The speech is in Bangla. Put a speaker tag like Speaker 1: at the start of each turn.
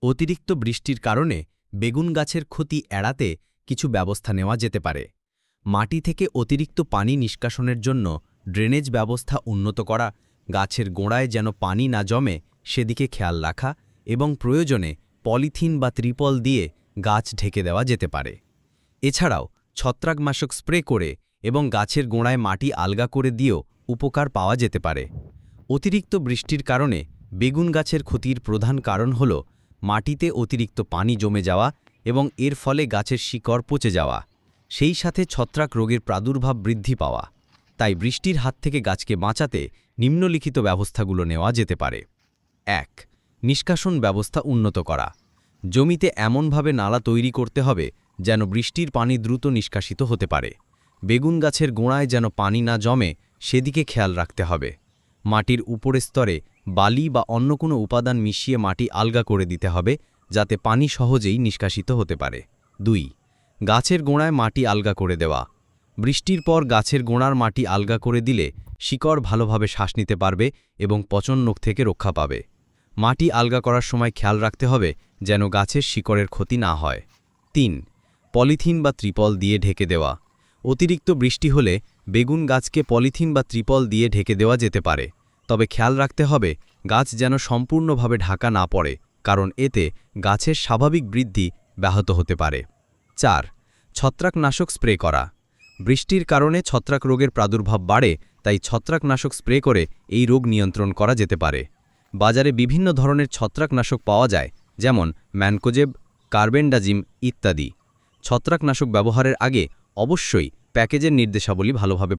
Speaker 1: অতিরিক্ত বৃষ্টির কারণে বেগুন গাছের ক্ষতি এড়াতে কিছু ব্যবস্থা নেওয়া যেতে পারে। মাটি থেকে অতিরিক্ত পানি নিষ্কাশনের জন্য ড্রেনেজ ব্যবস্থা উন্নত করা, গাছের গোড়ায় যেন পানি না জমে সেদিকে খেয়াল রাখা এবং প্রয়োজনে পলিথিন বা ত্রিপল দিয়ে গাছ ঢেকে দেওয়া যেতে পারে। এছাড়াও ছত্রাকনাশক স্প্রে করে এবং গাছের গোড়ায় মাটি আলগা করে দিয়েও উপকার পাওয়া যেতে পারে। অতিরিক্ত বৃষ্টির কারণে বেগুন গাছের ক্ষতির প্রধান কারণ হল মাটিতে অতিরিক্ত পানি জমে যাওয়া এবং এর ফলে গাছের শিকড় পচে যাওয়া, সেই সাথে ছত্রাক রোগের প্রাদুর্ভাব বৃদ্ধি পাওয়া। তাই বৃষ্টির হাত থেকে গাছকে বাঁচাতে নিম্নলিখিত ব্যবস্থাগুলো নেওয়া যেতে পারে। ১. নিষ্কাশন ব্যবস্থা উন্নত করা। জমিতে এমনভাবে নালা তৈরি করতে হবে যেন বৃষ্টির পানি দ্রুত নিষ্কাশিত হতে পারে। বেগুন গাছের গোড়ায় যেন পানি না জমে সেদিকে খেয়াল রাখতে হবে। মাটির উপরের স্তরে বালি বা অন্য কোনো উপাদান মিশিয়ে মাটি আলগা করে দিতে হবে যাতে পানি সহজেই নিষ্কাশিত হতে পারে। ২. গাছের গোড়ায় মাটি আলগা করে দেওয়া। বৃষ্টির পর গাছের গোড়ার মাটি আলগা করে দিলে শিকড় ভালোভাবে শ্বাস নিতে পারবে এবং পচন রোগ থেকে রক্ষা পাবে। মাটি আলগা করার সময় খেয়াল রাখতে হবে যেন গাছের শিকড়ের ক্ষতি না হয়। ৩. পলিথিন বা ত্রিপল দিয়ে ঢেকে দেওয়া। অতিরিক্ত বৃষ্টি হলে বেগুন গাছকে পলিথিন বা ত্রিপল দিয়ে ঢেকে দেওয়া যেতে পারে, তবে খেয়াল রাখতে হবে গাছ যেন সম্পূর্ণভাবে ঢাকা না পড়ে, কারণ এতে গাছের স্বাভাবিক বৃদ্ধি ব্যাহত হতে পারে। ৪. ছত্রাকনাশক স্প্রে করা। বৃষ্টির কারণে ছত্রাক রোগের প্রাদুর্ভাব বাড়ে, তাই ছত্রাকনাশক স্প্রে করে এই রোগ নিয়ন্ত্রণ করা যেতে পারে। বাজারে বিভিন্ন ধরনের ছত্রাকনাশক পাওয়া যায়, যেমন ম্যানকোজেব, কার্বেন্ডাজিম ইত্যাদি। ছত্রাকনাশক ব্যবহারের আগে অবশ্যই প্যাকেজের নির্দেশাবলী ভালোভাবে